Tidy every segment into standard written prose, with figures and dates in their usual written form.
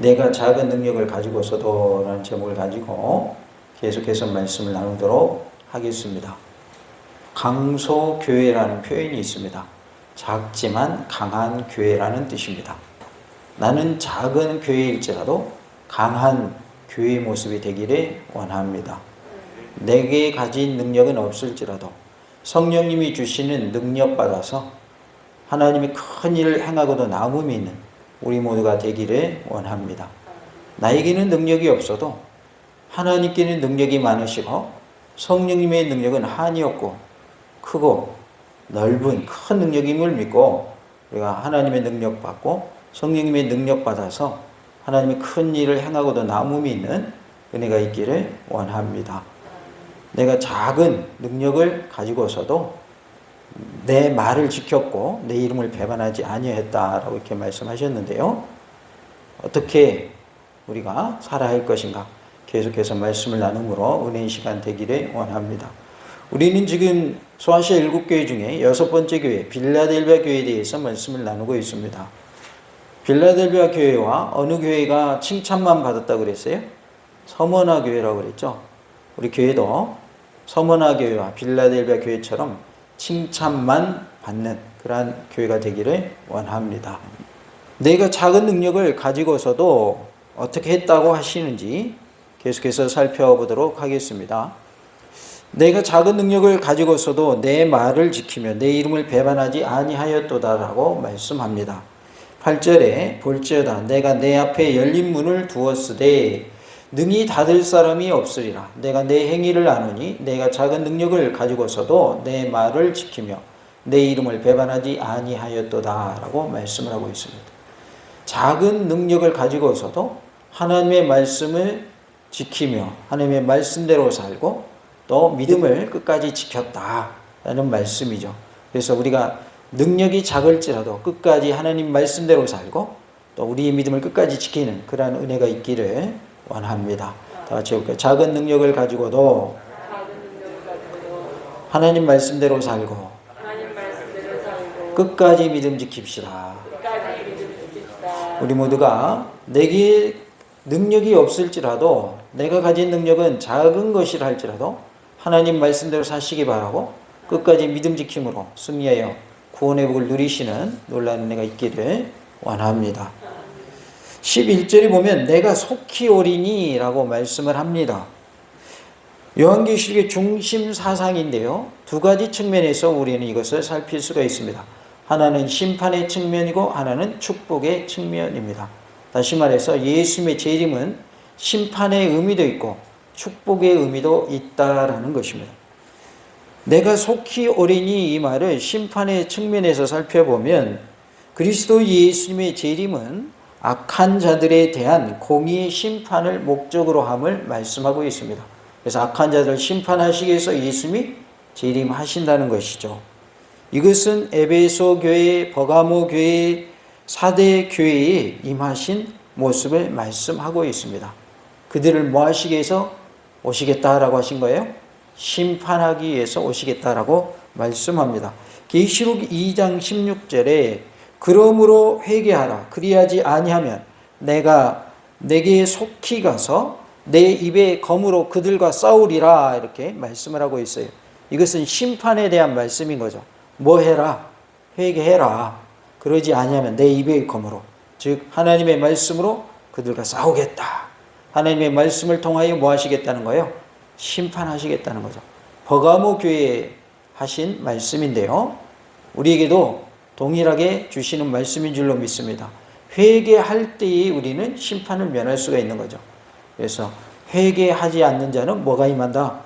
내가 작은 능력을 가지고서도 라는 제목을 가지고 계속해서 말씀을 나누도록 하겠습니다. 강소교회라는 표현이 있습니다. 작지만 강한 교회라는 뜻입니다. 나는 작은 교회일지라도 강한 교회의 모습이 되기를 원합니다. 내게 가진 능력은 없을지라도 성령님이 주시는 능력 받아서 하나님이 큰 일을 행하고도 남음이 있는 우리 모두가 되기를 원합니다. 나에게는 능력이 없어도 하나님께는 능력이 많으시고 성령님의 능력은 한이 없고 크고 넓은 큰 능력임을 믿고 우리가 하나님의 능력 받고 성령님의 능력 받아서 하나님의 큰 일을 행하고도 남음이 있는 은혜가 있기를 원합니다. 내가 작은 능력을 가지고서도 내 말을 지켰고 내 이름을 배반하지 아니했다라고 이렇게 말씀하셨는데요. 어떻게 우리가 살아야 할 것인가? 계속해서 말씀을 나눔으로 은혜의 시간 되기를 원합니다. 우리는 지금 소아시아 7교회 중에 6번째 교회 빌라델비아 교회에 대해서 말씀을 나누고 있습니다. 빌라델비아 교회와 어느 교회가 칭찬만 받았다고 그랬어요? 서머나 교회라고 그랬죠. 우리 교회도 서머나 교회와 빌라델비아 교회처럼 칭찬만 받는 그러한 교회가 되기를 원합니다. 내가 작은 능력을 가지고서도 어떻게 했다고 하시는지 계속해서 살펴보도록 하겠습니다. 내가 작은 능력을 가지고서도 내 말을 지키며 내 이름을 배반하지 아니하였도다라고 말씀합니다. 8절에 볼지어다 내가 내 앞에 열린 문을 두었으되 능히 닫을 사람이 없으리라. 내가 내 행위를 아노니 내가 작은 능력을 가지고서도 내 말을 지키며 내 이름을 배반하지 아니하였도다라고 말씀을 하고 있습니다. 작은 능력을 가지고서도 하나님의 말씀을 지키며 하나님의 말씀대로 살고 또 믿음을 끝까지 지켰다라는 말씀이죠. 그래서 우리가 능력이 작을지라도 끝까지 하나님 말씀대로 살고 또 우리의 믿음을 끝까지 지키는 그러한 은혜가 있기를 원합니다. 다 같이 해볼까요? 작은 능력을 가지고도 하나님 말씀대로 살고 끝까지 믿음 지킵시다. 우리 모두가 내게 능력이 없을지라도 내가 가진 능력은 작은 것이라 할지라도 하나님 말씀대로 사시기 바라고 끝까지 믿음 지킴으로 승리하여 구원의 복을 누리시는 놀라운 은혜가 있기를 원합니다. 11절에 보면 내가 속히 오리니 라고 말씀을 합니다. 요한계시록의 중심 사상인데요. 두 가지 측면에서 우리는 이것을 살필 수가 있습니다. 하나는 심판의 측면이고 하나는 축복의 측면입니다. 다시 말해서 예수님의 재림은 심판의 의미도 있고 축복의 의미도 있다라는 것입니다. 내가 속히 오리니 이 말을 심판의 측면에서 살펴보면 그리스도 예수님의 재림은 악한 자들에 대한 공의의 심판을 목적으로 함을 말씀하고 있습니다. 그래서 악한 자들을 심판하시기 위해서 예수님이 재림하신다는 것이죠. 이것은 에베소 교회, 버가모 교회, 사대 교회에 임하신 모습을 말씀하고 있습니다. 그들을 뭐 하시기 위해서 오시겠다라고 하신 거예요? 심판하기 위해서 오시겠다라고 말씀합니다. 계시록 2장 16절에 그러므로 회개하라. 그리하지 아니하면 내가 내게 속히 가서 내 입에 검으로 그들과 싸우리라 이렇게 말씀을 하고 있어요. 이것은 심판에 대한 말씀인 거죠. 뭐 해라? 회개해라. 그러지 아니하면 내 입의 검으로 즉 하나님의 말씀으로 그들과 싸우겠다. 하나님의 말씀을 통하여 뭐 하시겠다는 거예요? 심판하시겠다는 거죠. 버가모 교회에 하신 말씀인데요. 우리에게도 동일하게 주시는 말씀인 줄로 믿습니다. 회개할 때에 우리는 심판을 면할 수가 있는 거죠. 그래서 회개하지 않는 자는 뭐가 임한다?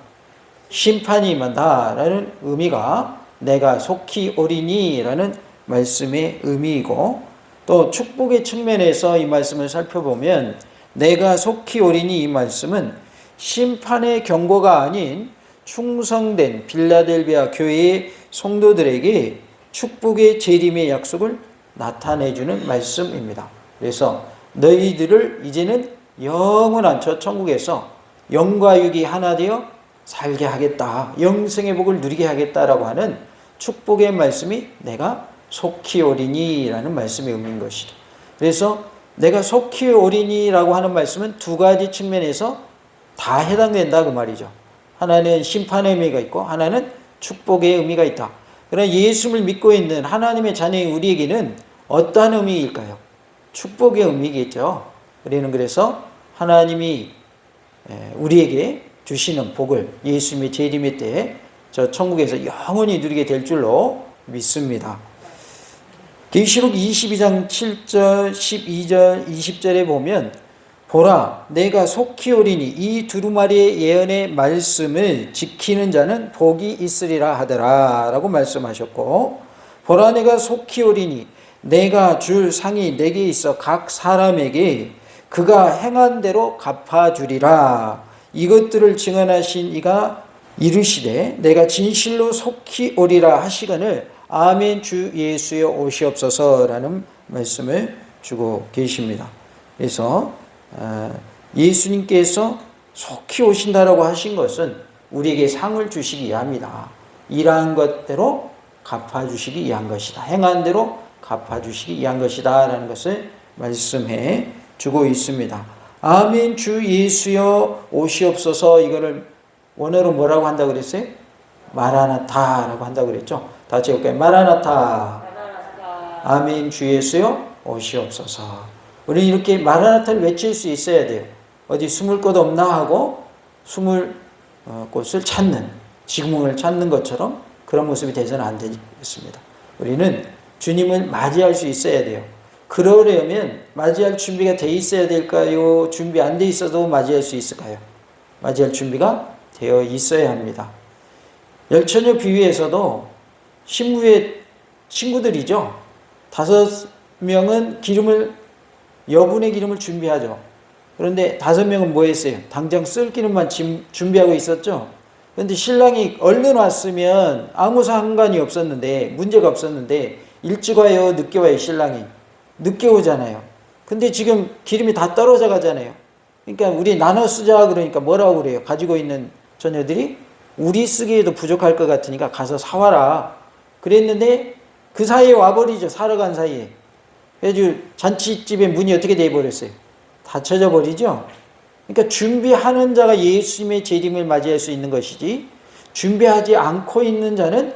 심판이 임한다라는 의미가 내가 속히 오리니라는 말씀의 의미이고 또 축복의 측면에서 이 말씀을 살펴보면 내가 속히 오리니 이 말씀은 심판의 경고가 아닌 충성된 빌라델비아 교회의 성도들에게 축복의 재림의 약속을 나타내주는 말씀입니다. 그래서 너희들을 이제는 영원한 저 천국에서 영과 육이 하나 되어 살게 하겠다. 영생의 복을 누리게 하겠다라고 하는 축복의 말씀이 내가 속히 오리니 라는 말씀의 의미인 것이죠. 그래서 내가 속히 오리니라고 하는 말씀은 두 가지 측면에서 다 해당된다 그 말이죠. 하나는 심판의 의미가 있고 하나는 축복의 의미가 있다. 그러나 예수를 믿고 있는 하나님의 자녀인 우리에게는 어떠한 의미일까요? 축복의 의미겠죠. 우리는 그래서 하나님이 우리에게 주시는 복을 예수님의 재림의 때에 저 천국에서 영원히 누리게 될 줄로 믿습니다. 계시록 22장 7절, 12절, 20절에 보면 보라 내가 속히 오리니 이 두루마리의 예언의 말씀을 지키는 자는 복이 있으리라 하더라 라고 말씀하셨고, 보라 내가 속히 오리니 내가 줄 상이 내게 있어 각 사람에게 그가 행한 대로 갚아주리라. 이것들을 증언하신 이가 이르시되 내가 진실로 속히 오리라 하시거늘 아멘 주 예수여 오시옵소서라는 말씀을 주고 계십니다. 그래서 예수님께서 속히 오신다라고 하신 것은 우리에게 상을 주시기 위함이다. 일한 것대로 갚아주시기 위한 것이다. 행한 대로 갚아주시기 위한 것이다 라는 것을 말씀해 주고 있습니다. 아멘 주 예수여 오시옵소서, 이거를 원어로 뭐라고 한다고 그랬어요? 마라나타라고 한다고 그랬죠. 다 같이 해볼까요? 마라나타. 아멘 주 예수여 오시옵소서. 우리는 이렇게 마라나타를 외칠 수 있어야 돼요. 어디 숨을 곳 없나 하고 숨을 곳을 찾는, 지구멍을 찾는 것처럼 그런 모습이 되서는 안 되겠습니다. 우리는 주님을 맞이할 수 있어야 돼요. 그러려면 맞이할 준비가 돼 있어야 될까요? 준비 안 돼 있어도 맞이할 수 있을까요? 맞이할 준비가 되어 있어야 합니다. 열처녀 비유에서도 신부의 친구들이죠. 5명은 여분의 기름을 준비하죠. 그런데 5명은 뭐 했어요? 당장 쓸 기름만 준비하고 있었죠. 그런데 신랑이 얼른 왔으면 아무 상관이 없었는데, 문제가 없었는데 일찍 와요, 늦게 와요? 신랑이 늦게 오잖아요. 근데 지금 기름이 다 떨어져 가잖아요. 그러니까 우리 나눠 쓰자 그러니까 뭐라고 그래요? 가지고 있는 처녀들이 우리 쓰기에도 부족할 것 같으니까 가서 사와라 그랬는데 그 사이에 와버리죠. 사러 간 사이에. 그래서 잔치집의 문이 어떻게 돼버렸어요? 닫혀져 버리죠. 그러니까 준비하는 자가 예수님의 재림을 맞이할 수 있는 것이지, 준비하지 않고 있는 자는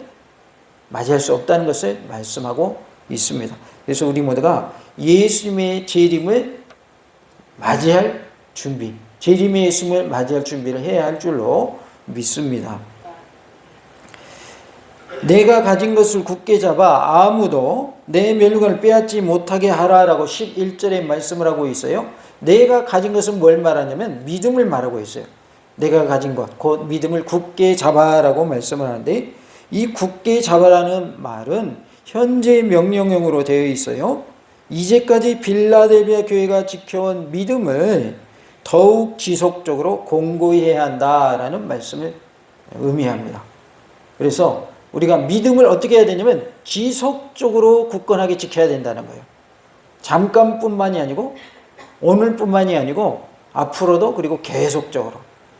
맞이할 수 없다는 것을 말씀하고 있습니다. 그래서 우리 모두가 예수님의 재림을 맞이할 준비, 재림의 예수님을 맞이할 준비를 해야 할 줄로 믿습니다. 내가 가진 것을 굳게 잡아 아무도 내 면류관을 빼앗지 못하게 하라라고 11절에 말씀을 하고 있어요. 내가 가진 것은 뭘 말하냐면 믿음을 말하고 있어요. 내가 가진 것, 곧 믿음을 굳게 잡아라고 말씀을 하는데, 이 굳게 잡아라는 말은 현재 명령형으로 되어 있어요. 이제까지 빌라델비아 교회가 지켜온 믿음을 더욱 지속적으로 공고히 해야 한다라는 말씀을 의미합니다. 그래서 우리가 믿음을 어떻게 해야 되냐면 지속적으로 굳건하게 지켜야 된다는 거예요. 잠깐뿐만이 아니고 오늘뿐만이 아니고 앞으로도, 그리고 계속적으로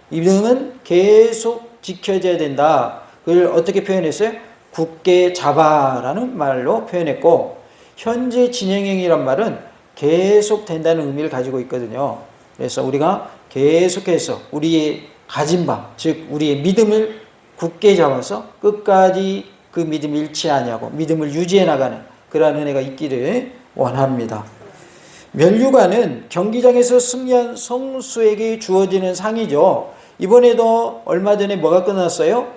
믿음은 계속 지켜져야 된다. 그걸 어떻게 표현했어요? 굳게 잡아라는 말로 표현했고, 현재 진행형이란 말은 계속 된다는 의미를 가지고 있거든요. 그래서 우리가 계속해서 우리의 가진 바, 즉 우리의 믿음을 굳게 잡아서 끝까지 그 믿음을 잃지 아니하고 믿음을 유지해 나가는 그러한 은혜가 있기를 원합니다. 면류관은 경기장에서 승리한 선수에게 주어지는 상이죠. 이번에도 얼마 전에 뭐가 끝났어요?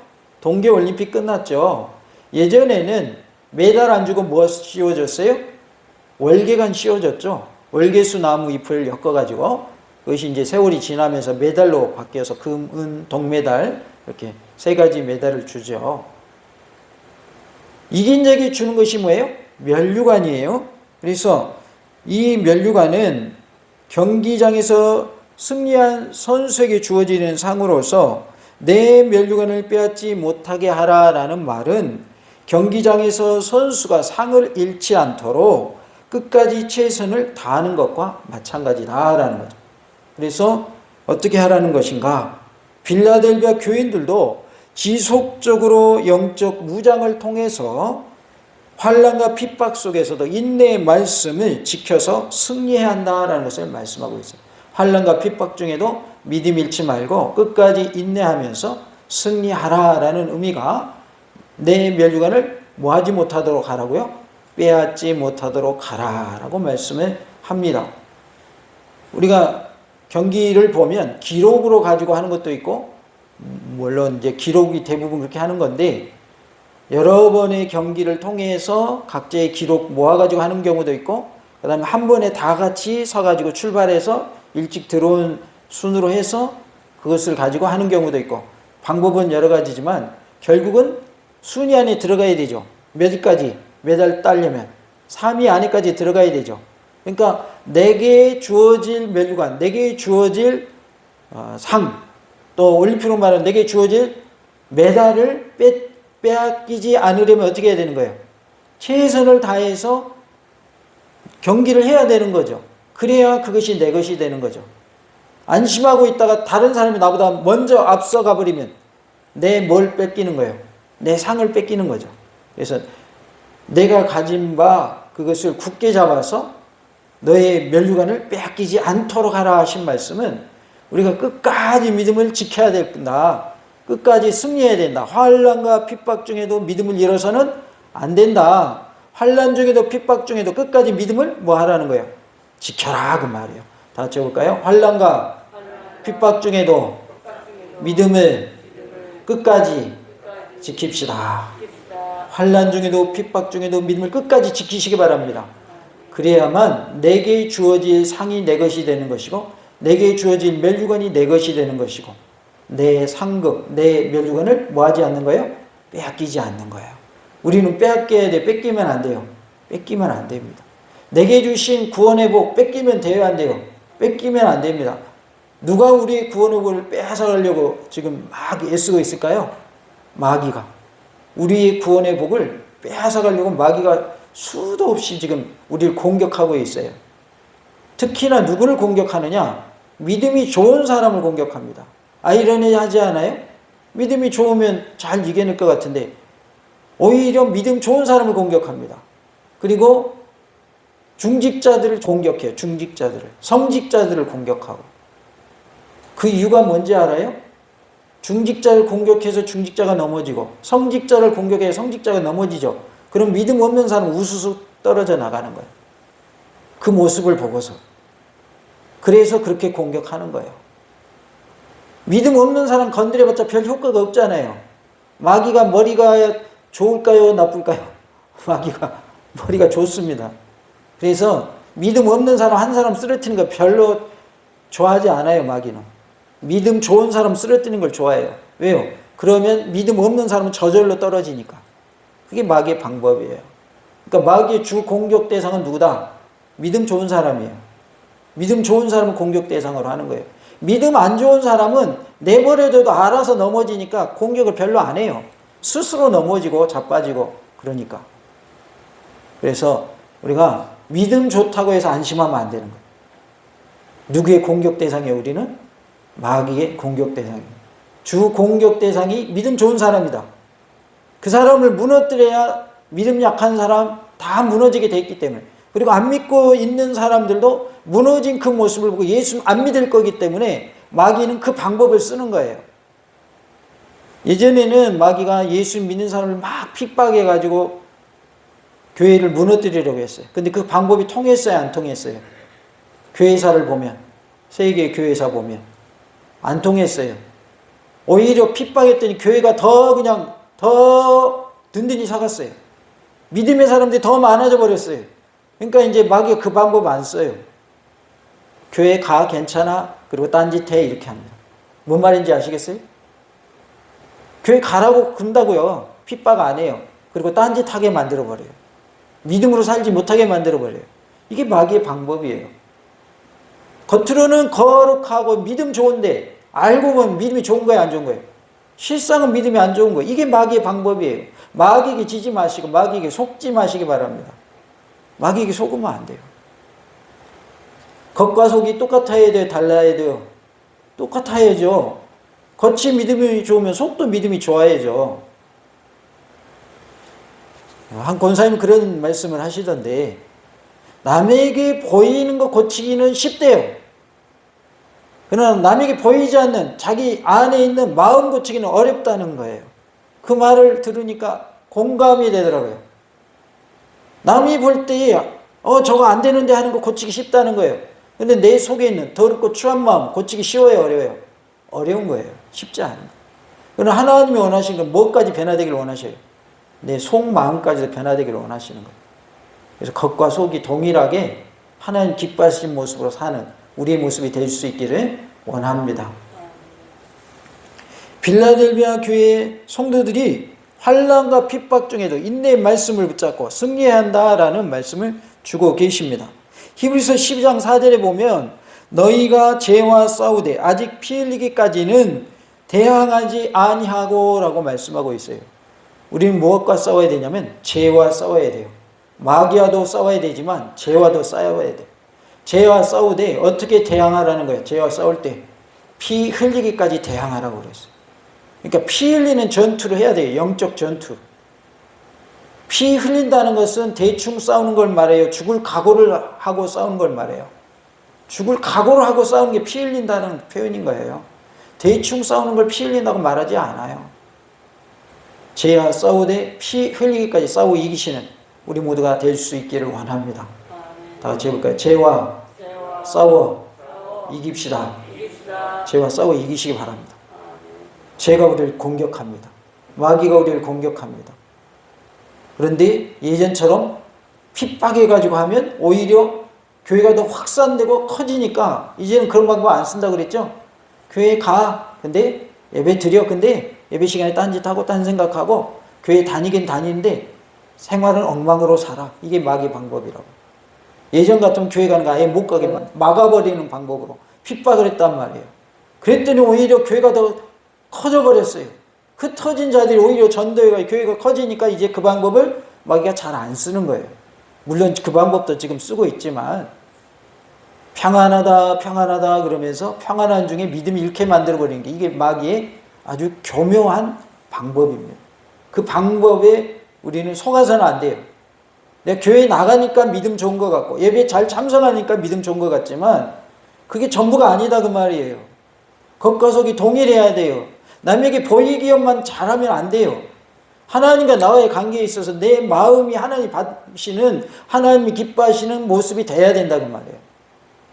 동계올림픽 끝났죠. 예전에는 메달 안 주고 뭐 씌워줬어요? 월계관 씌워줬죠. 월계수 나무 잎을 엮어가지고, 그것이 이제 세월이 지나면서 메달로 바뀌어서 금, 은, 동메달, 이렇게 3가지 메달을 주죠. 이긴 자에게 주는 것이 뭐예요? 면류관이에요. 그래서 이 면류관은 경기장에서 승리한 선수에게 주어지는 상으로서 내 면류관을 빼앗지 못하게 하라라는 말은 경기장에서 선수가 상을 잃지 않도록 끝까지 최선을 다하는 것과 마찬가지다라는 거죠. 그래서 어떻게 하라는 것인가? 빌라델비아 교인들도 지속적으로 영적 무장을 통해서 환난과 핍박 속에서도 인내의 말씀을 지켜서 승리해야 한다라는 것을 말씀하고 있어요. 환난과 핍박 중에도 믿음 잃지 말고 끝까지 인내하면서 승리하라라는 의미가 내 면류관을 뭐하지 못하도록 하라고요? 빼앗지 못하도록 하라라고 말씀을 합니다. 우리가 경기를 보면 기록으로 가지고 하는 것도 있고, 물론 이제 기록이 대부분 그렇게 하는 건데, 여러 번의 경기를 통해서 각자의 기록 모아가지고 하는 경우도 있고, 그 다음에 한 번에 다 같이 서가지고 출발해서 일찍 들어온 순으로 해서 그것을 가지고 하는 경우도 있고, 방법은 여러 가지지만 결국은 순위 안에 들어가야 되죠. 몇 위까지 메달 따려면 3위 안에까지 들어가야 되죠. 그러니까 내게 주어질 면류관, 내게 주어질 상, 또 올림픽으로 말하면 내게 주어질 메달을 빼앗기지 않으려면 어떻게 해야 되는 거예요? 최선을 다해서 경기를 해야 되는 거죠. 그래야 그것이 내 것이 되는 거죠. 안심하고 있다가 다른 사람이 나보다 먼저 앞서가 버리면 내 뭘 뺏기는 거예요? 내 상을 뺏기는 거죠. 그래서 내가 가진 바 그것을 굳게 잡아서 너의 면류관을 빼앗기지 않도록 하라 하신 말씀은 우리가 끝까지 믿음을 지켜야 된다. 끝까지 승리해야 된다. 환난과 핍박 중에도 믿음을 잃어서는 안 된다. 환난 중에도 핍박 중에도 끝까지 믿음을 뭐 하라는 거예요? 지켜라 그 말이에요. 다 같이 해볼까요? 환난과 핍박 중에도 믿음을 끝까지 지킵시다. 환난 중에도 핍박 중에도 믿음을 끝까지 지키시기 바랍니다. 그래야만 내게 주어질 상이 내 것이 되는 것이고, 내게 주어질 면류관이 내 것이 되는 것이고, 내 상급, 내 면류관을 뭐 하지 않는 거예요? 빼앗기지 않는 거예요. 우리는 빼앗겨야 돼. 뺏기면 안 돼요. 뺏기면 안 됩니다. 내게 주신 구원의 복 뺏기면 돼요, 안 돼요? 뺏기면 안 됩니다. 누가 우리의 구원의 복을 빼앗아가려고 지금 막 애쓰고 있을까요? 마귀가. 우리의 구원의 복을 빼앗아가려고 마귀가 수도 없이 지금 우리를 공격하고 있어요. 특히나 누구를 공격하느냐? 믿음이 좋은 사람을 공격합니다. 아이러니하지 않아요? 믿음이 좋으면 잘 이겨낼 것 같은데 오히려 믿음 좋은 사람을 공격합니다. 그리고 중직자들을 공격해요. 중직자들을. 성직자들을 공격하고. 그 이유가 뭔지 알아요? 중직자를 공격해서 중직자가 넘어지고 성직자를 공격해서 성직자가 넘어지죠. 그럼 믿음 없는 사람은 우수수 떨어져 나가는 거예요. 그 모습을 보고서. 그래서 그렇게 공격하는 거예요. 믿음 없는 사람 건드려봤자 별 효과가 없잖아요. 마귀가 머리가 좋을까요? 나쁠까요? 마귀가 머리가 좋습니다. 그래서 믿음 없는 사람 한 사람 쓰러뜨리는 거 별로 좋아하지 않아요. 마귀는. 믿음 좋은 사람 쓰러뜨리는 걸 좋아해요. 왜요? 그러면 믿음 없는 사람은 저절로 떨어지니까. 그게 마귀의 방법이에요. 그러니까 마귀의 주 공격 대상은 누구다? 믿음 좋은 사람이에요. 믿음 좋은 사람은 공격 대상으로 하는 거예요. 믿음 안 좋은 사람은 내버려둬도 알아서 넘어지니까 공격을 별로 안 해요. 스스로 넘어지고 자빠지고 그러니까. 그래서 우리가 믿음 좋다고 해서 안심하면 안 되는 거예요. 누구의 공격 대상이에요? 우리는 마귀의 공격 대상입니다. 주 공격 대상이 믿음 좋은 사람이다. 그 사람을 무너뜨려야 믿음 약한 사람 다 무너지게 돼 있기 때문에, 그리고 안 믿고 있는 사람들도 무너진 그 모습을 보고 예수 안 믿을 거기 때문에 마귀는 그 방법을 쓰는 거예요. 예전에는 마귀가 예수 믿는 사람을 막 핍박해가지고 교회를 무너뜨리려고 했어요. 근데 그 방법이 통했어요? 안 통했어요? 교회사를 보면, 세계 교회사 보면 안 통했어요. 오히려 핍박했더니 교회가 더 든든히 사갔어요. 믿음의 사람들이 더 많아져 버렸어요. 그러니까 이제 마귀가 그 방법 안 써요. 교회 가 괜찮아 그리고 딴짓 해 이렇게 합니다. 뭔 말인지 아시겠어요? 교회 가라고 군다고요. 핍박 안 해요. 그리고 딴짓 하게 만들어 버려요. 믿음으로 살지 못하게 만들어 버려요. 이게 마귀의 방법이에요. 겉으로는 거룩하고 믿음 좋은데 알고 보면 믿음이 좋은 거예요, 안 좋은 거예요? 실상은 믿음이 안 좋은 거예요. 이게 마귀의 방법이에요. 마귀에게 지지 마시고 마귀에게 속지 마시기 바랍니다. 마귀에게 속으면 안 돼요. 겉과 속이 똑같아야 돼요? 달라야 돼요? 똑같아야죠. 겉이 믿음이 좋으면 속도 믿음이 좋아야죠. 한 권사님은 그런 말씀을 하시던데, 남에게 보이는 거 고치기는 쉽대요. 그러나 남에게 보이지 않는 자기 안에 있는 마음 고치기는 어렵다는 거예요. 그 말을 들으니까 공감이 되더라고요. 남이 볼 때에 저거 안 되는데 하는 거 고치기 쉽다는 거예요. 근데 내 속에 있는 더럽고 추한 마음 고치기 쉬워요, 어려워요? 어려운 거예요. 쉽지 않아요. 그러나 하나님이 원하시는 건 뭐까지 변화되기를 원하셔요? 내 속마음까지도 변화되기를 원하시는 거예요. 그래서 겉과 속이 동일하게 하나님 기뻐하시는 모습으로 사는 우리의 모습이 될 수 있기를 원합니다. 빌라델비아 교회 성도들이 환난과 핍박 중에도 인내의 말씀을 붙잡고 승리해야 한다라는 말씀을 주고 계십니다. 히브리서 12장 4절에 보면 너희가 죄와 싸우되 아직 피 흘리기까지는 대항하지 아니하고 라고 말씀하고 있어요. 우리는 무엇과 싸워야 되냐면 죄와 싸워야 돼요. 마귀와도 싸워야 되지만 죄와도 싸워야 돼요. 죄와 싸우되 어떻게 대항하라는 거예요? 죄와 싸울 때 피 흘리기까지 대항하라고 그랬어요. 그러니까 피 흘리는 전투를 해야 돼요. 영적 전투. 피 흘린다는 것은 대충 싸우는 걸 말해요? 죽을 각오를 하고 싸우는 걸 말해요? 죽을 각오를 하고 싸우는 게 피 흘린다는 표현인 거예요. 대충 싸우는 걸 피 흘린다고 말하지 않아요. 죄와 싸우되 피 흘리기까지 싸워 이기시는 우리 모두가 될 수 있기를 원합니다. 다 같이 해볼까요? 죄와 싸워 이깁시다. 죄와 싸워 이기시기 바랍니다. 죄가 우리를 공격합니다. 마귀가 우리를 공격합니다. 그런데 예전처럼 핍박해가지고 하면 오히려 교회가 더 확산되고 커지니까 이제는 그런 방법 안 쓴다고 그랬죠? 교회 가. 근데 예배 드려. 근데 예배 시간에 딴짓하고 딴 생각하고 교회 다니긴 다니는데 생활은 엉망으로 살아. 이게 마귀의 방법이라고. 예전 같으면 교회 가는 거 아예 못 가게 막아버리는 방법으로 핍박을 했단 말이에요. 그랬더니 오히려 교회가 더 커져버렸어요. 그 터진 자들이 오히려 전도회가 교회가 커지니까 이제 그 방법을 마귀가 잘 안 쓰는 거예요. 물론 그 방법도 지금 쓰고 있지만 평안하다 평안하다 그러면서 평안한 중에 믿음이 잃게 만들어버리는 게 이게 마귀의 아주 교묘한 방법입니다. 그 방법에 우리는 속아서는 안 돼요. 내가 교회에 나가니까 믿음 좋은 것 같고 예배에 잘 참석하니까 믿음 좋은 것 같지만 그게 전부가 아니다 그 말이에요. 겉과 속이 동일해야 돼요. 남에게 보이기만 잘하면 안 돼요. 하나님과 나와의 관계에 있어서 내 마음이 하나님 받으시는 하나님이 기뻐하시는 모습이 돼야 된다고 말이에요.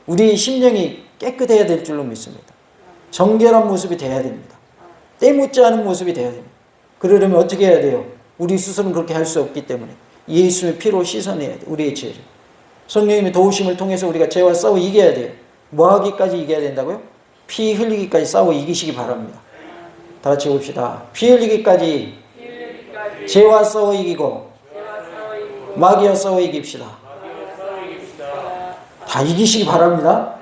우리 심령이 깨끗해야 될 줄로 믿습니다. 정결한 모습이 돼야 됩니다. 때묻지 않은 모습이 돼야 됩니다. 그러려면 어떻게 해야 돼요? 우리 스스로는 그렇게 할 수 없기 때문에 예수의 피로 씻어내야 돼요. 우리의 죄를. 성령님의 도우심을 통해서 우리가 죄와 싸워 이겨야 돼요. 뭐 하기까지 이겨야 된다고요? 피 흘리기까지 싸워 이기시기 바랍니다. 다 같이 봅시다. 피 흘리기까지 죄와 싸워 이기고 마귀와 싸워 이깁시다. 다 이기시기 바랍니다.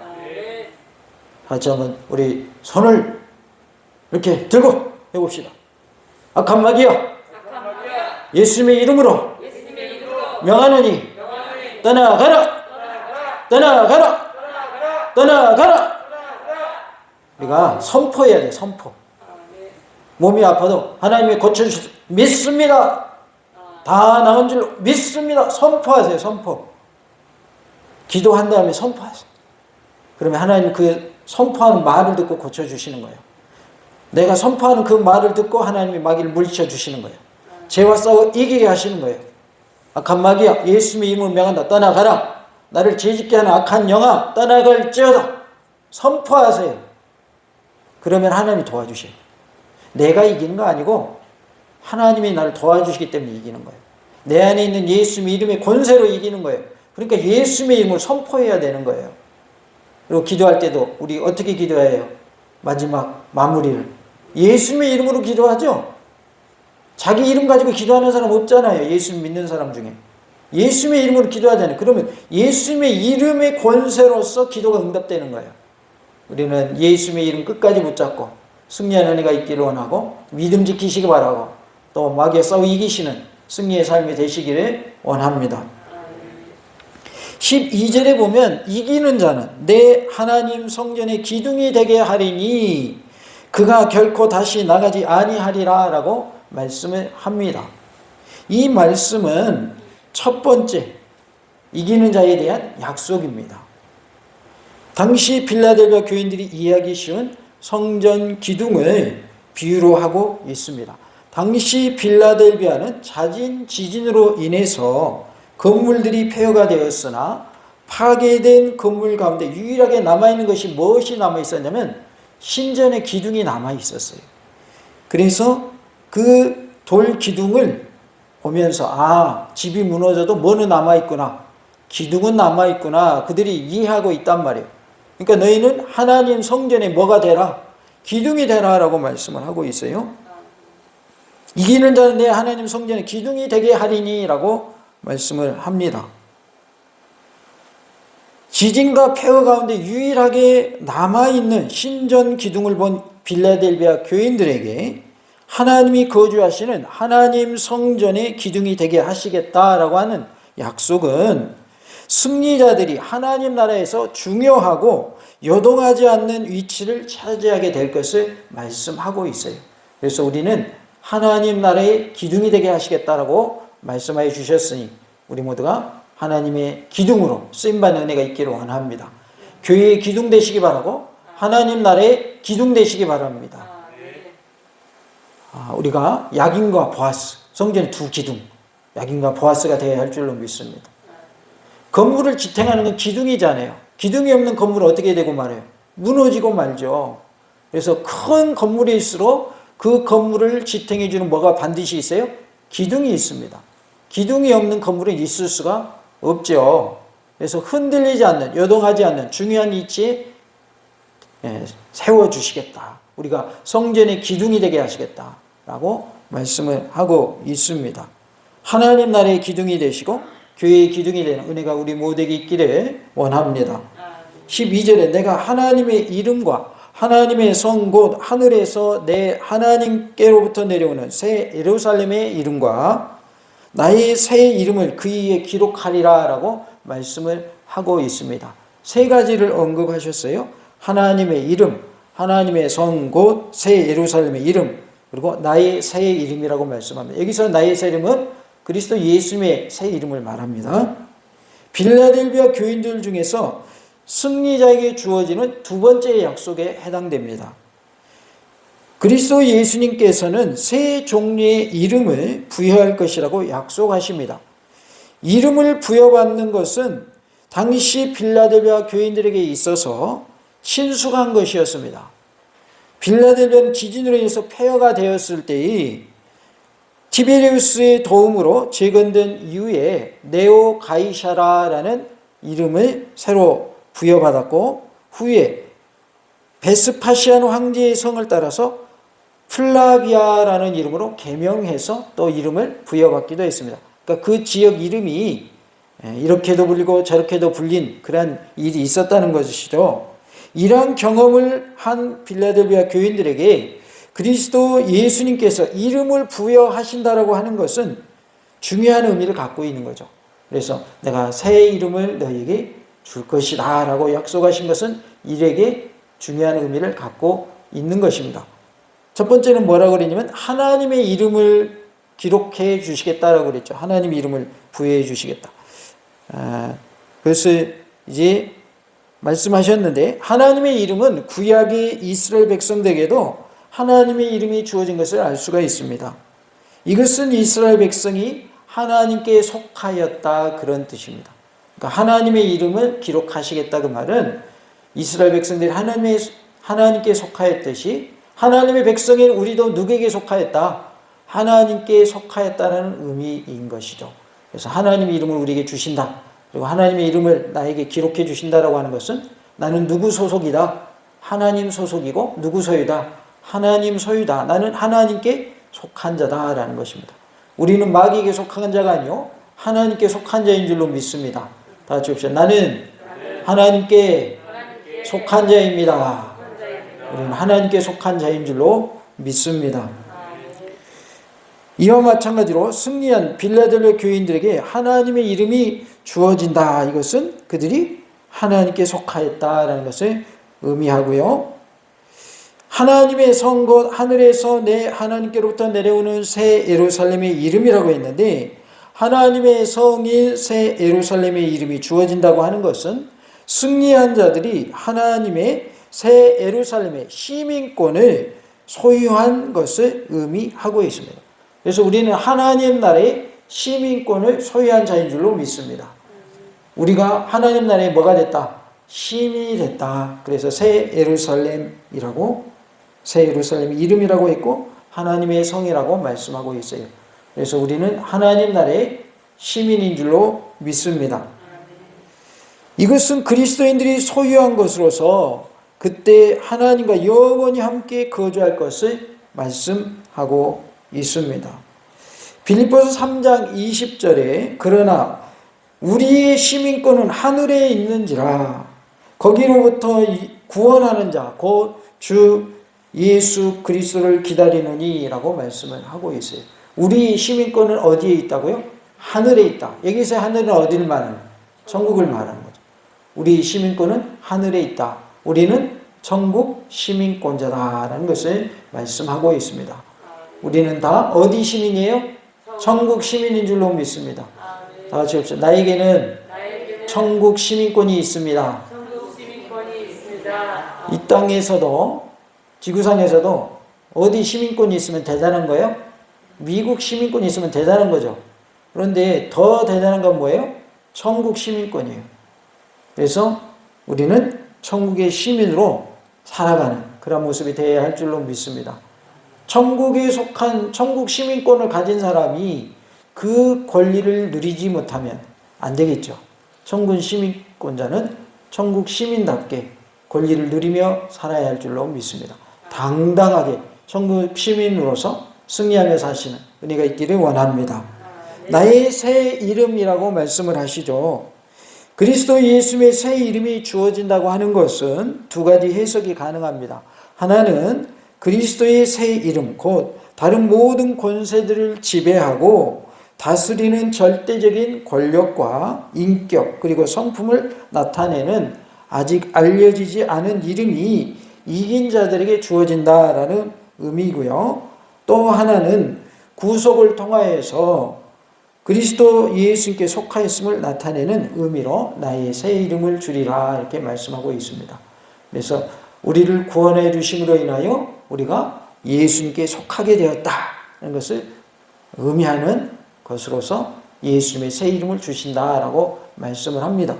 같이 한번 우리 손을 이렇게 들고 해봅시다. 악한 마귀야 예수님의 이름으로 명하노니 떠나가라 떠나가라 떠나가라. 우리가 선포해야 돼. 선포. 몸이 아파도 하나님이 고쳐주실 믿습니다. 다 나은 줄 믿습니다. 선포하세요. 선포. 기도한 다음에 선포하세요. 그러면 하나님 그 선포하는 말을 듣고 고쳐주시는 거예요. 내가 선포하는 그 말을 듣고 하나님이 마귀를 물리쳐 주시는 거예요. 죄와 싸워 이기게 하시는 거예요. 악한 마귀야 예수님의 이름으로 명한다. 떠나가라. 나를 죄짓게 하는 악한 영아 떠나갈지어다. 선포하세요. 그러면 하나님이 도와주셔요. 내가 이기는 거 아니고 하나님이 나를 도와주시기 때문에 이기는 거예요. 내 안에 있는 예수님의 이름의 권세로 이기는 거예요. 그러니까 예수님의 이름을 선포해야 되는 거예요. 그리고 기도할 때도 우리 어떻게 기도해야 해요? 마지막 마무리를 예수님의 이름으로 기도하죠. 자기 이름 가지고 기도하는 사람 없잖아요. 예수님 믿는 사람 중에. 예수님의 이름으로 기도하잖아요. 그러면 예수님의 이름의 권세로서 기도가 응답되는 거예요. 우리는 예수님의 이름 끝까지 붙잡고 승리하는 은혜가 있기를 원하고 믿음 지키시기 바라고 또 마귀와 싸워 이기시는 승리의 삶이 되시기를 원합니다. 12절에 보면 이기는 자는 내 하나님 성전의 기둥이 되게 하리니 그가 결코 다시 나가지 아니하리라 라고 말씀을 합니다. 이 말씀은 첫 번째 이기는 자에 대한 약속입니다. 당시 빌라델비아 교인들이 이해하기 쉬운 성전 기둥을 비유로 하고 있습니다. 당시 빌라델비아는 잦은 지진으로 인해서 건물들이 폐허가 되었으나 파괴된 건물 가운데 유일하게 남아있는 것이 무엇이 남아있었냐면 신전의 기둥이 남아있었어요. 그래서 그 돌 기둥을 보면서 집이 무너져도 뭐는 남아있구나, 기둥은 남아있구나, 그들이 이해하고 있단 말이에요. 그러니까 너희는 하나님 성전에 뭐가 되라? 기둥이 되라 라고 말씀을 하고 있어요. 이기는 자는 내 하나님 성전에 기둥이 되게 하리니 라고 말씀을 합니다. 지진과 폐허 가운데 유일하게 남아있는 신전 기둥을 본 빌라델비아 교인들에게 하나님이 거주하시는 하나님 성전의 기둥이 되게 하시겠다라고 하는 약속은 승리자들이 하나님 나라에서 중요하고 요동하지 않는 위치를 차지하게 될 것을 말씀하고 있어요. 그래서 우리는 하나님 나라의 기둥이 되게 하시겠다라고 말씀하여 주셨으니 우리 모두가 하나님의 기둥으로 쓰임받는 은혜가 있기를 원합니다. 교회의 기둥 되시기 바라고 하나님 나라의 기둥 되시기 바랍니다. 우리가 야긴과 보아스, 성전의 두 기둥, 야긴과 보아스가 되어야 할 줄로 믿습니다. 건물을 지탱하는 건 기둥이잖아요. 기둥이 없는 건물은 어떻게 되고 말해요? 무너지고 말죠. 그래서 큰 건물일수록 그 건물을 지탱해 주는 뭐가 반드시 있어요? 기둥이 있습니다. 기둥이 없는 건물은 있을 수가 없죠. 그래서 흔들리지 않는, 요동하지 않는 중요한 위치에 세워주시겠다. 우리가 성전의 기둥이 되게 하시겠다라고 말씀을 하고 있습니다. 하나님 나라의 기둥이 되시고 교회의 기둥이 되는 은혜가 우리 모두에게 있기를 원합니다. 12절에 내가 하나님의 이름과 하나님의 성 곧 하늘에서 내 하나님께로부터 내려오는 새 예루살렘의 이름과 나의 새 이름을 그 위에 기록하리라 라고 말씀을 하고 있습니다. 세 가지를 언급하셨어요. 하나님의 이름, 하나님의 성 곧 새 예루살렘의 이름, 그리고 나의 새 이름이라고 말씀합니다. 여기서 나의 새 이름은 그리스도 예수님의 새 이름을 말합니다. 빌라델비아 교인들 중에서 승리자에게 주어지는 두 번째 약속에 해당됩니다. 그리스도 예수님께서는 세 종류의 이름을 부여할 것이라고 약속하십니다. 이름을 부여받는 것은 당시 빌라델비아 교인들에게 있어서 친숙한 것이었습니다. 빌라델비아는 지진으로 인해서 폐허가 되었을 때의 티베리우스의 도움으로 재건된 이후에 네오 가이샤라라는 이름을 새로 부여받았고 후에 베스파시안 황제의 성을 따라서 플라비아라는 이름으로 개명해서 또 이름을 부여받기도 했습니다. 그러니까 그 지역 이름이 이렇게도 불리고 저렇게도 불린 그런 일이 있었다는 것이죠. 이러한 경험을 한 빌라델비아 교인들에게 그리스도 예수님께서 이름을 부여하신다라고 하는 것은 중요한 의미를 갖고 있는 거죠. 그래서 내가 새 이름을 너희에게 줄 것이다 라고 약속하신 것은 이에게 중요한 의미를 갖고 있는 것입니다. 첫 번째는 뭐라고 그랬냐면 하나님의 이름을 기록해 주시겠다라고 그랬죠. 하나님의 이름을 부여해 주시겠다. 그것을 이제 말씀하셨는데 하나님의 이름은 구약의 이스라엘 백성들에게도 하나님의 이름이 주어진 것을 알 수가 있습니다. 이것은 이스라엘 백성이 하나님께 속하였다 그런 뜻입니다. 그러니까 하나님의 이름을 기록하시겠다 그 말은 이스라엘 백성들이 하나님께 속하였듯이 하나님의 백성인 우리도 누구에게 속하였다? 하나님께 속하였다는 의미인 것이죠. 그래서 하나님의 이름을 우리에게 주신다. 그리고 하나님의 이름을 나에게 기록해 주신다라고 하는 것은 나는 누구 소속이다? 하나님 소속이고 누구 소유다? 하나님 소유다. 나는 하나님께 속한 자다라는 것입니다. 우리는 마귀에게 속한 자가 아니요 하나님께 속한 자인 줄로 믿습니다. 다 같이 봅시다. 나는 하나님께 속한 자입니다. 우리는 하나님께 속한 자인 줄로 믿습니다. 이와 마찬가지로 승리한 빌라델비아 교인들에게 하나님의 이름이 주어진다. 이것은 그들이 하나님께 속하였다라는 것을 의미하고요. 하나님의 성 곧 하늘에서 내 하나님께로부터 내려오는 새 예루살렘의 이름이라고 했는데, 하나님의 성인 새 예루살렘의 이름이 주어진다고 하는 것은 승리한 자들이 하나님의 새 예루살렘의 시민권을 소유한 것을 의미하고 있습니다. 그래서 우리는 하나님 나라의 시민권을 소유한 자인 줄로 믿습니다. 우리가 하나님 나라에 뭐가 됐다? 시민이 됐다. 그래서 새 예루살렘이라고, 새 예루살렘 이름이라고 했고 하나님의 성이라고 말씀하고 있어요. 그래서 우리는 하나님 나라의 시민인 줄로 믿습니다. 이것은 그리스도인들이 소유한 것으로서 그때 하나님과 영원히 함께 거주할 것을 말씀하고 있습니다. 빌립보서 3장 20절에 그러나 우리의 시민권은 하늘에 있는지라 거기로부터 구원하는 자 곧 주 예수 그리스도를 기다리느니 라고 말씀을 하고 있어요. 우리 시민권은 어디에 있다고요? 하늘에 있다. 여기서 하늘은 어디를 말하는 거예요? 천국을 말하는 거죠. 우리 시민권은 하늘에 있다. 우리는 천국 시민권자다라는 것을 말씀하고 있습니다. 우리는 다 어디 시민이에요? 천국 시민인 줄로 믿습니다. 다 같이 합시다. 나에게는 천국 시민권이 있습니다. 이 땅에서도, 지구상에서도 어디 시민권이 있으면 대단한 거예요? 미국 시민권이 있으면 대단한 거죠. 그런데 더 대단한 건 뭐예요? 천국 시민권이에요. 그래서 우리는 천국의 시민으로 살아가는 그런 모습이 되어야 할 줄로 믿습니다. 천국에 속한 천국 시민권을 가진 사람이 그 권리를 누리지 못하면 안 되겠죠. 천국 시민권자는 천국 시민답게 권리를 누리며 살아야 할 줄로 믿습니다. 당당하게 천국 시민으로서 승리하며 사시는 은혜가 있기를 원합니다. 나의 새 이름이라고 말씀을 하시죠. 그리스도 예수의 새 이름이 주어진다고 하는 것은 두 가지 해석이 가능합니다. 하나는 그리스도의 새 이름, 곧 다른 모든 권세들을 지배하고 다스리는 절대적인 권력과 인격 그리고 성품을 나타내는 아직 알려지지 않은 이름이 이긴 자들에게 주어진다라는 의미고요. 또 하나는 구속을 통하여서 그리스도 예수님께 속하였음을 나타내는 의미로 나의 새 이름을 주리라 이렇게 말씀하고 있습니다. 그래서 우리를 구원해 주심으로 인하여 우리가 예수님께 속하게 되었다는 것을 의미하는 것으로서 예수님의 새 이름을 주신다라고 말씀을 합니다.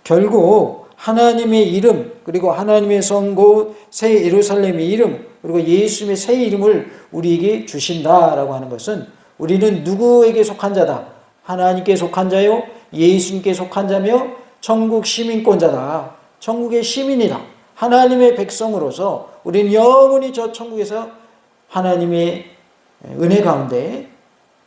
결국 하나님의 이름 그리고 하나님의 성 곧 새 예루살렘의 이름 그리고 예수님의 새 이름을 우리에게 주신다라고 하는 것은 우리는 누구에게 속한 자다? 하나님께 속한 자요, 예수님께 속한 자며 천국 시민권자다. 천국의 시민이다. 하나님의 백성으로서 우리는 영원히 저 천국에서 하나님의 은혜 가운데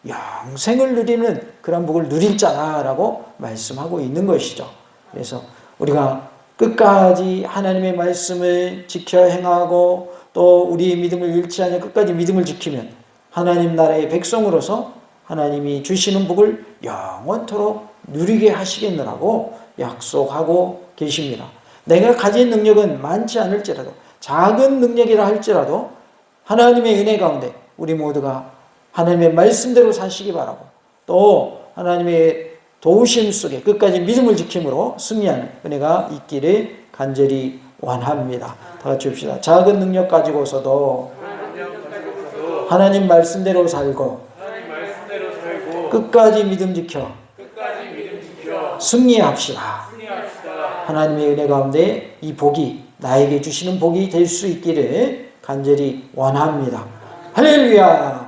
영생을 누리는 그런 복을 누릴 자라고 말씀하고 있는 것이죠. 그래서 우리가 끝까지 하나님의 말씀을 지켜 행하고 또 우리의 믿음을 잃지 않으며 끝까지 믿음을 지키면 하나님 나라의 백성으로서 하나님이 주시는 복을 영원토록 누리게 하시겠느라고 약속하고 계십니다. 내가 가진 능력은 많지 않을지라도 작은 능력이라 할지라도 하나님의 은혜 가운데 우리 모두가 하나님의 말씀대로 사시기 바라고 또 하나님의 도우심 속에 끝까지 믿음을 지킴으로 승리하는 은혜가 있기를 간절히 원합니다. 다 같이 합시다. 작은 능력 가지고서도 하나님 말씀대로 살고 끝까지 믿음 지켜 승리합시다. 하나님의 은혜 가운데 이 복이 나에게 주시는 복이 될 수 있기를 간절히 원합니다. 할렐루야.